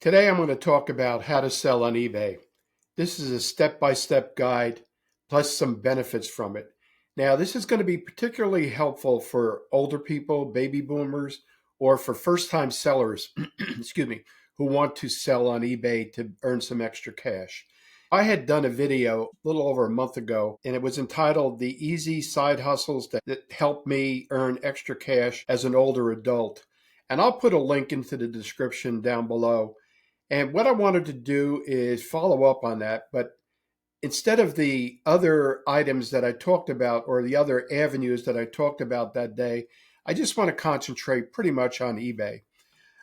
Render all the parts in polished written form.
Today I'm going to talk about how to sell on eBay. This is a step-by-step guide plus some benefits from it. Now, this is going to be particularly helpful for older people, baby boomers, or for first-time sellers, excuse me, who want to sell on eBay to earn some extra cash. I had done a video a little over a month ago, and it was entitled The Easy Side Hustles that Helped Me Earn Extra Cash as an Older Adult. And I'll put a link into the description down below. And what I wanted to do is follow up on that, but instead of the other items that I talked about or the other avenues that I talked about that day, I just want to concentrate pretty much on eBay.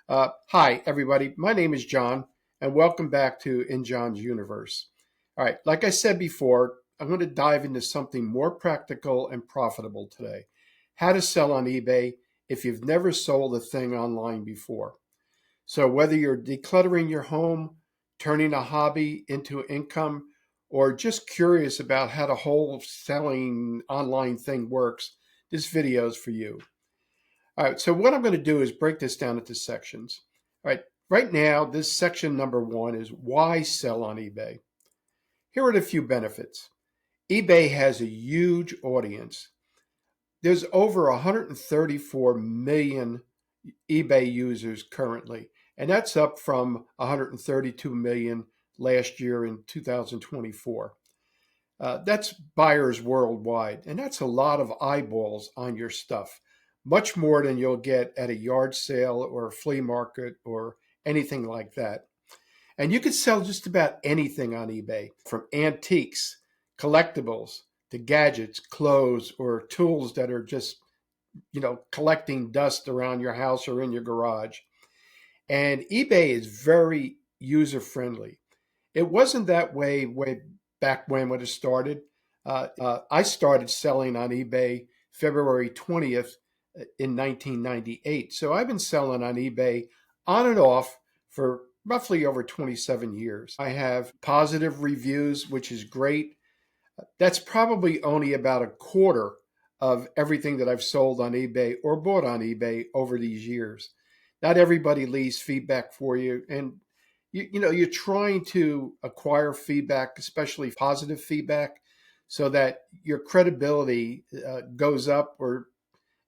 Hi, everybody. My name is John, and welcome back to In John's Universe. All right, like I said before, I'm going to dive into something more practical and profitable today. How to sell on eBay if you've never sold a thing online before. So whether you're decluttering your home, turning a hobby into income, or just curious about how the whole selling online thing works, this video is for you. All right, so what I'm going to do is break this down into sections. All right now, this section number 1 is why sell on eBay. Here are the few benefits. eBay has a huge audience. There's over 134 million eBay users currently, and that's up from 132 million last year in 2024. That's buyers worldwide, and that's a lot of eyeballs on your stuff, much more than you'll get at a yard sale or a flea market or anything like that. And you can sell just about anything on eBay, from antiques, collectibles, to gadgets, clothes, or tools that are just collecting dust around your house or in your garage. And eBay is very user friendly. It wasn't that way back when it started. I started selling on eBay February 20th in 1998. So I've been selling on eBay on and off for roughly over 27 years. I have positive reviews, which is great. That's probably only about a quarter of everything that I've sold on eBay or bought on eBay over these years. Not everybody leaves feedback for you, and you're trying to acquire feedback, especially positive feedback, so that your credibility goes up, or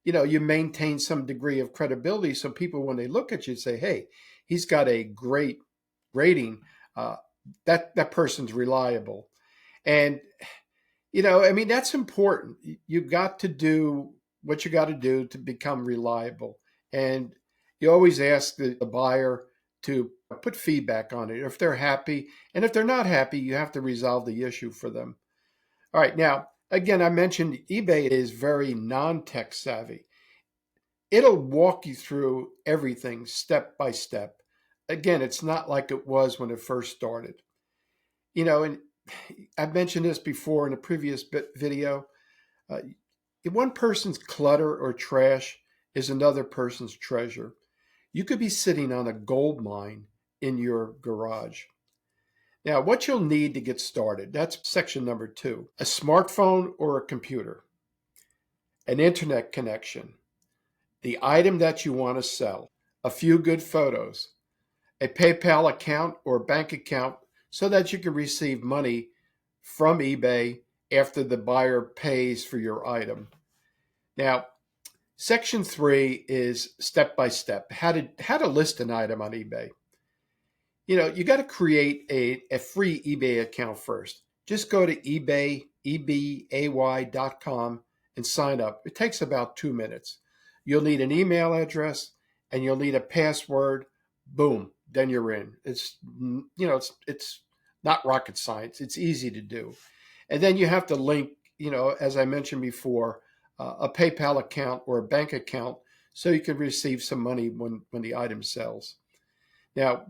you maintain some degree of credibility, so people, when they look at you, say, "Hey, he's got a great rating. That person's reliable." And that's important. You've got to do what you got to do to become reliable. And you always ask the buyer to put feedback on it if they're happy. And if they're not happy, you have to resolve the issue for them. All right. Now, again, I mentioned eBay is very non-tech savvy. It'll walk you through everything step by step. Again, it's not like it was when it first started. And I've mentioned this before in a previous video. One person's clutter or trash is another person's treasure. You could be sitting on a gold mine in your garage. Now, what you'll need to get started, that's section number 2. A smartphone or a computer, an internet connection, the item that you want to sell, a few good photos, a PayPal account or bank account so that you can receive money from eBay after the buyer pays for your item. Now, section 3 is step-by-step, how to list an item on eBay. You got to create a free eBay account first. Just go to eBay, ebay.com, and sign up. It takes about 2 minutes. You'll need an email address and you'll need a password. Boom, then you're in. It's not rocket science. It's easy to do. And then you have to link, as I mentioned before, a PayPal account or a bank account so you can receive some money when the item sells. Now,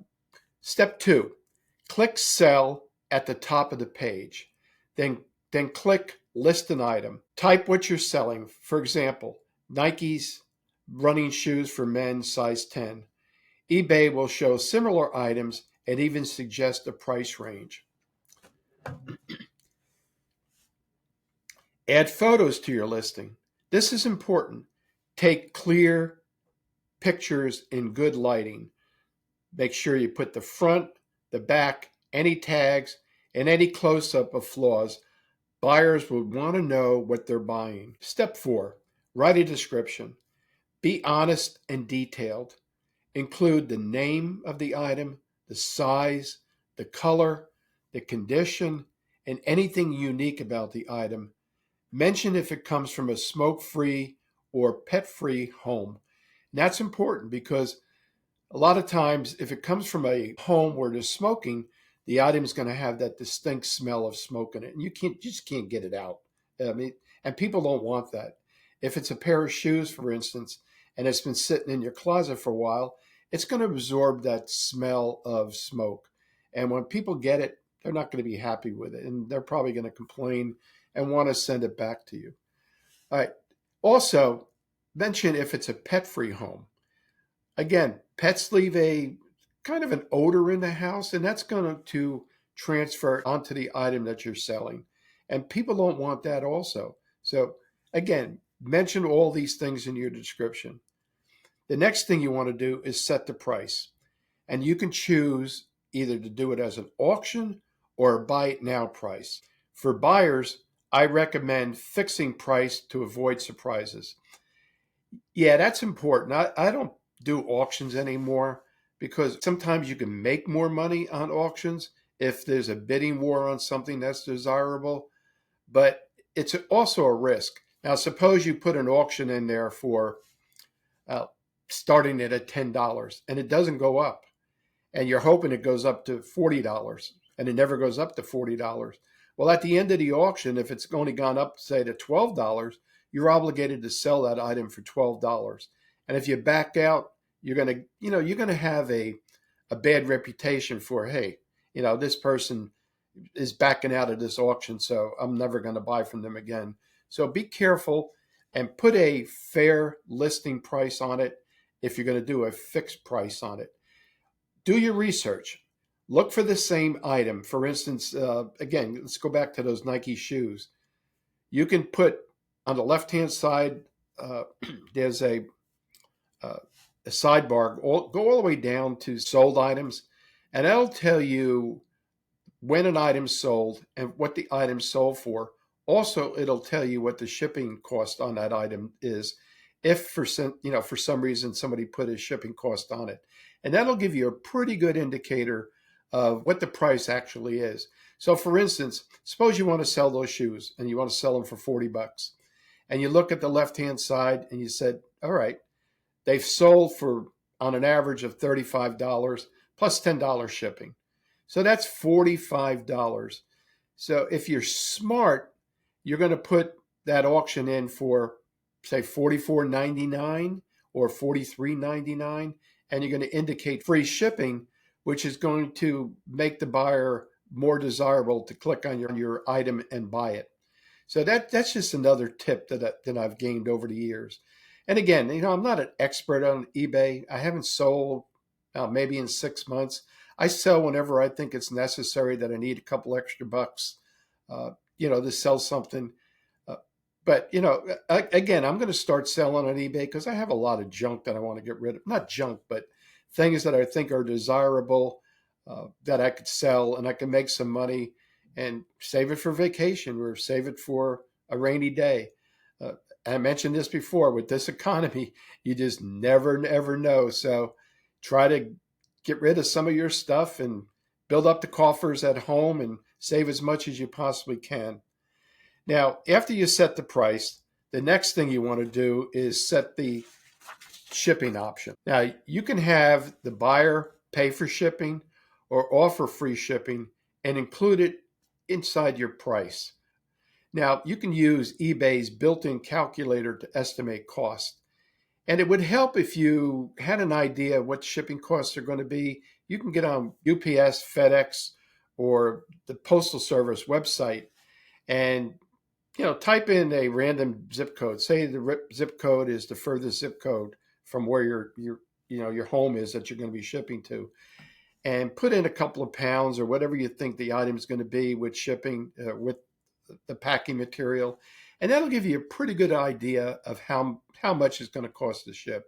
step 2, click sell at the top of the page. Then click list an item. Type what you're selling. For example, Nike's running shoes for men, size 10. eBay will show similar items and even suggest a price range. Add photos to your listing. This is important. Take clear pictures in good lighting. Make sure you put the front, the back, any tags, and any close-up of flaws. Buyers would want to know what they're buying. Step 4, write a description. Be honest and detailed. Include the name of the item, the size, the color, the condition, and anything unique about the item. Mention if it comes from a smoke-free or pet-free home. And that's important because a lot of times, if it comes from a home where there's smoking, the item is going to have that distinct smell of smoke in it, and you just can't get it out. I mean, and people don't want that. If it's a pair of shoes, for instance, and it's been sitting in your closet for a while, it's going to absorb that smell of smoke. And when people get it, they're not going to be happy with it, and they're probably going to complain and want to send it back to you. All right. Also, mention if it's a pet-free home. Again, pets leave a kind of an odor in the house, and that's going to transfer onto the item that you're selling. And people don't want that also. So, again, mention all these things in your description. The next thing you want to do is set the price. And you can choose either to do it as an auction or a buy it now price. For buyers, I recommend fixing price to avoid surprises. Yeah, that's important. I don't do auctions anymore because sometimes you can make more money on auctions if there's a bidding war on something that's desirable, but it's also a risk. Now, suppose you put an auction in there for uh, starting it at $10 and it doesn't go up, and you're hoping it goes up to $40 and it never goes up to $40. Well, at the end of the auction, if it's only gone up, say, to $12, you're obligated to sell that item for $12. And if you back out, you're going to have a bad reputation for, hey, this person is backing out of this auction, so I'm never going to buy from them again. So be careful and put a fair listing price on it if you're going to do a fixed price on it. Do your research. Look for the same item. For instance, again, let's go back to those Nike shoes. You can put on the left-hand side, there's uh, a sidebar, go all the way down to sold items, and that'll tell you when an item's sold and what the item's sold for. Also, it'll tell you what the shipping cost on that item is, if for some reason somebody put a shipping cost on it, and that'll give you a pretty good indicator of what the price actually is. So, for instance, suppose you want to sell those shoes and you want to sell them for $40, and you look at the left-hand side and you said, all right, they've sold for on an average of $35 plus $10 shipping. So that's $45. So if you're smart, you're going to put that auction in for, say, $44.99 or $43.99, and you're going to indicate free shipping, which is going to make the buyer more desirable to click on your item and buy it. So that's just another tip that I've gained over the years. And again, I'm not an expert on eBay. I haven't sold maybe in 6 months. I sell whenever I think it's necessary that I need a couple extra bucks, to sell something. But again, I'm going to start selling on eBay because I have a lot of junk that I want to get rid of. Not junk, but things that I think are desirable that I could sell, and I can make some money and save it for vacation or save it for a rainy day. I mentioned this before, with this economy, you just never know. So try to get rid of some of your stuff and build up the coffers at home and save as much as you possibly can. Now, after you set the price, the next thing you want to do is set the shipping option. Now, you can have the buyer pay for shipping or offer free shipping and include it inside your price. Now, you can use eBay's built-in calculator to estimate cost. And it would help if you had an idea what shipping costs are going to be. You can get on UPS, FedEx, or the Postal Service website and type in a random zip code. Say the zip code is the furthest zip code from where your home is that you're going to be shipping to, and put in a couple of pounds or whatever you think the item is going to be with shipping, with the packing material, and that'll give you a pretty good idea of how much it's going to cost to ship.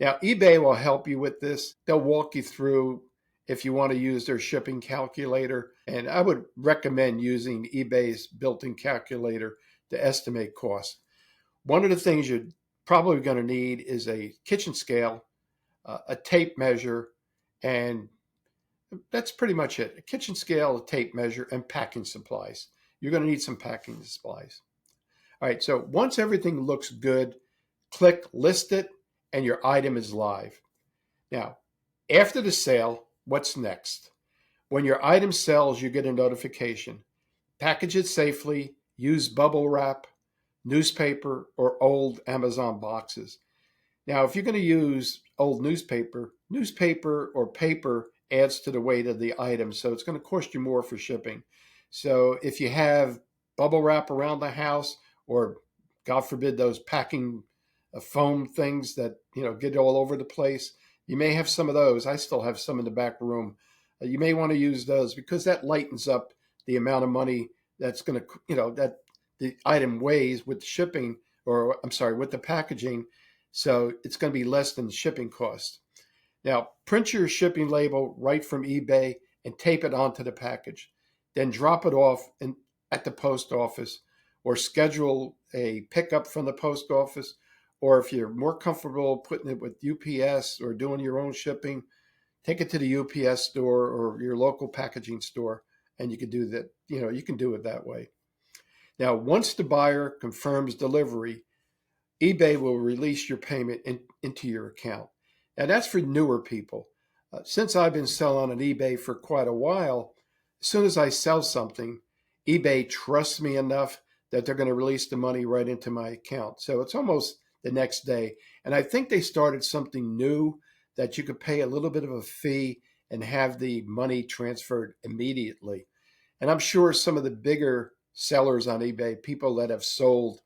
Now, eBay will help you with this. They'll walk you through if you want to use their shipping calculator. And I would recommend using eBay's built in calculator to estimate costs. One of the things you're probably going to need is a kitchen scale, a tape measure, and that's pretty much it. A kitchen scale, a tape measure, and packing supplies. You're going to need some packing supplies. All right, so once everything looks good, click list it, and your item is live. Now, after the sale, what's next? When your item sells, you get a notification. Package it safely, use bubble wrap, newspaper, or old Amazon boxes. Now, if you're going to use old newspaper or paper adds to the weight of the item, so it's going to cost you more for shipping. So if you have bubble wrap around the house, or God forbid those packing foam things that get all over the place, you may have some of those. I still have some in the back room. You may want to use those because that lightens up the amount of money that's going to that the item weighs with shipping, or I'm sorry, with the packaging. So it's going to be less than the shipping cost. Now, print your shipping label right from eBay and tape it onto the package. Then drop it off at the post office, or schedule a pickup from the post office. Or if you're more comfortable putting it with UPS or doing your own shipping, take it to the UPS store or your local packaging store, and you can do that. You can do it that way. Now, once the buyer confirms delivery, eBay will release your payment into your account. Now, that's for newer people. Since I've been selling on eBay for quite a while, as soon as I sell something, eBay trusts me enough that they're going to release the money right into my account. So it's almost the next day. And I think they started something new that you could pay a little bit of a fee and have the money transferred immediately. And I'm sure some of the bigger sellers on eBay, people that have sold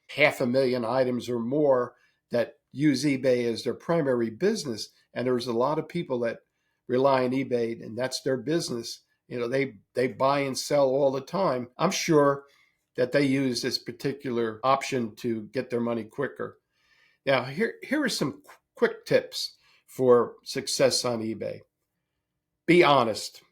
500,000 items or more, that use eBay as their primary business. And there's a lot of people that rely on eBay, and that's their business. They buy and sell all the time. I'm sure that they use this particular option to get their money quicker. Now, here are some quick tips for success on eBay. Be honest.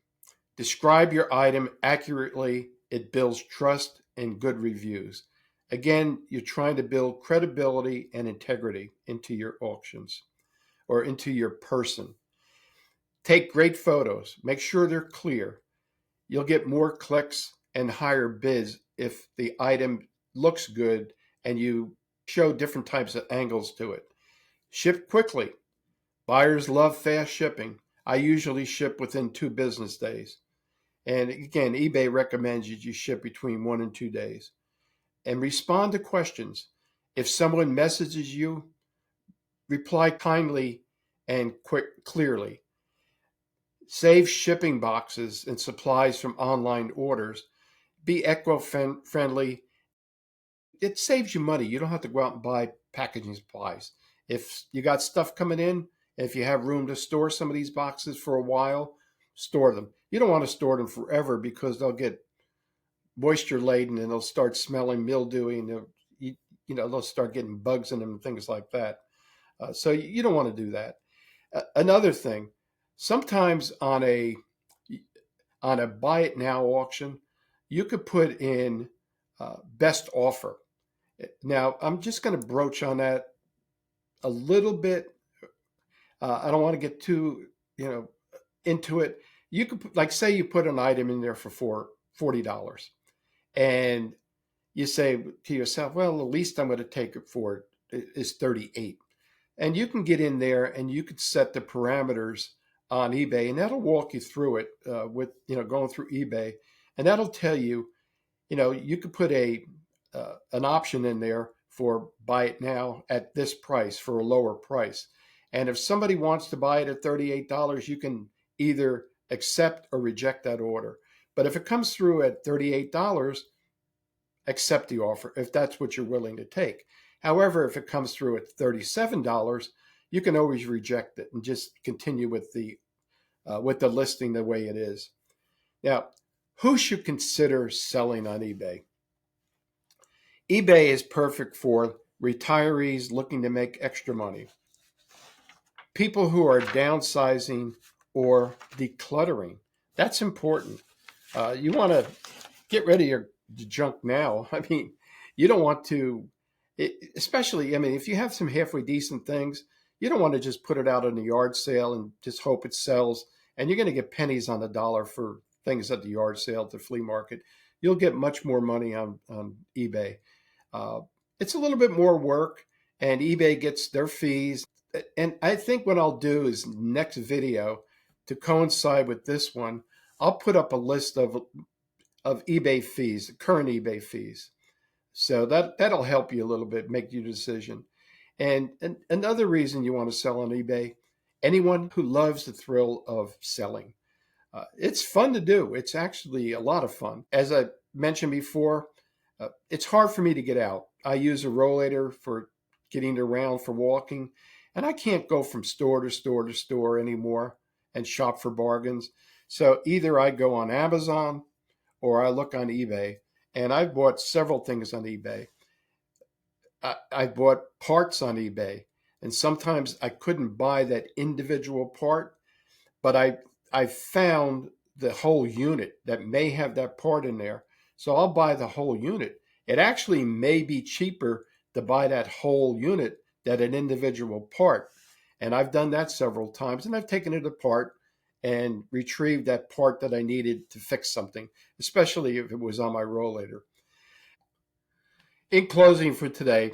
Describe your item accurately. It builds trust and good reviews. Again, you're trying to build credibility and integrity into your auctions or into your person. Take great photos. Make sure they're clear. You'll get more clicks and higher bids if the item looks good and you show different types of angles to it. Ship quickly. Buyers love fast shipping. I usually ship within 2 business days. And again, eBay recommends you ship between 1 and 2 days. And respond to questions. If someone messages you, reply kindly and clearly. Save shipping boxes and supplies from online orders. Be eco-friendly. It saves you money. You don't have to go out and buy packaging supplies. If you got stuff coming in, if you have room to store some of these boxes for a while, store them. You don't want to store them forever because they'll get moisture laden and they'll start smelling mildewy, and they'll start getting bugs in them and things like that. So you don't want to do that. Another thing, sometimes on a buy it now auction, you could put in best offer. Now, I'm just going to broach on that a little bit. I don't want to get too into it. You could, like, say you put an item in there for $40, and you say to yourself, well, the least I'm going to take it for is 38. And you can get in there and you could set the parameters on eBay, and that'll walk you through it with going through eBay, and that'll tell you, you could put an option in there for buy it now at this price for a lower price. And if somebody wants to buy it at $38, you can either accept or reject that order. But if it comes through at $38, accept the offer if that's what you're willing to take. However, if it comes through at $37, you can always reject it and just continue with the listing the way it is. Now, who should consider selling on eBay? eBay is perfect for retirees looking to make extra money. people who are downsizing or decluttering. That's important. You want to get rid of your junk now. I mean, you don't want to, especially, I mean, if you have some halfway decent things, you don't want to just put it out on a yard sale and just hope it sells. And you're going to get pennies on the dollar for things at the yard sale, at the flea market. You'll get much more money on eBay. Uh, it's a little bit more work, and eBay gets their fees. And I think what I'll do is next video to coincide with this one, I'll put up a list of eBay fees, current eBay fees. So that'll help you a little bit, make your decision. And another reason you want to sell on eBay, anyone who loves the thrill of selling. It's fun to do. It's actually a lot of fun. As I mentioned before, it's hard for me to get out. I use a rollator for getting around for walking, and I can't go from store to store to store anymore and shop for bargains. So either I go on Amazon or I look on eBay, and I've bought several things on eBay. I bought parts on eBay, and sometimes I couldn't buy that individual part, but I found the whole unit that may have that part in there. So I'll buy the whole unit. It actually may be cheaper to buy that whole unit than an individual part. And I've done that several times, and I've taken it apart and retrieved that part that I needed to fix something, especially if it was on my rollator. In closing for today,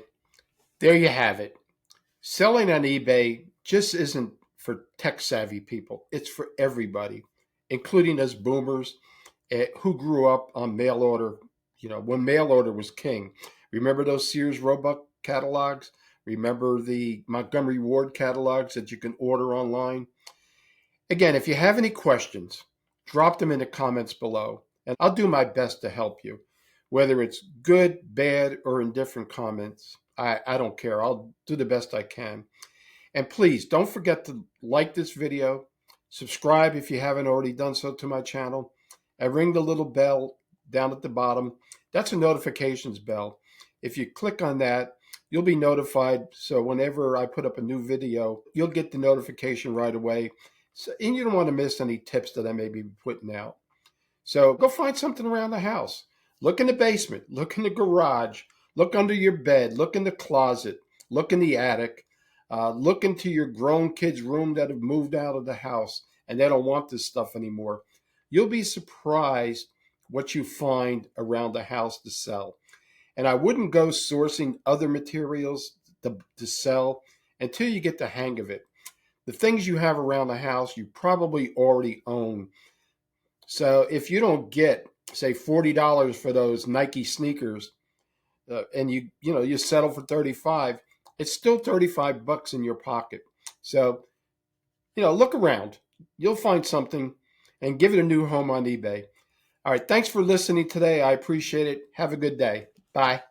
there you have it. Selling on eBay just isn't for tech savvy people. It's for everybody, including us boomers who grew up on mail order, when mail order was king. Remember those Sears Roebuck catalogs? Remember the Montgomery Ward catalogs that you can order online? Again, if you have any questions, drop them in the comments below, and I'll do my best to help you. Whether it's good, bad, or indifferent comments, I don't care. I'll do the best I can. And please don't forget to like this video, subscribe if you haven't already done so to my channel, and ring the little bell down at the bottom. That's a notifications bell. If you click on that, you'll be notified. So whenever I put up a new video, you'll get the notification right away. So, and you don't want to miss any tips that I may be putting out. So go find something around the house. Look in the basement, look in the garage, look under your bed, look in the closet, look in the attic, look into your grown kids' room that have moved out of the house and they don't want this stuff anymore. You'll be surprised what you find around the house to sell. And I wouldn't go sourcing other materials to sell until you get the hang of it. The things you have around the house, you probably already own. So if you don't get, say, $40 for those Nike sneakers, and you settle for 35, it's still 35 bucks in your pocket. So, look around. You'll find something and give it a new home on eBay. All right. Thanks for listening today. I appreciate it. Have a good day. Bye.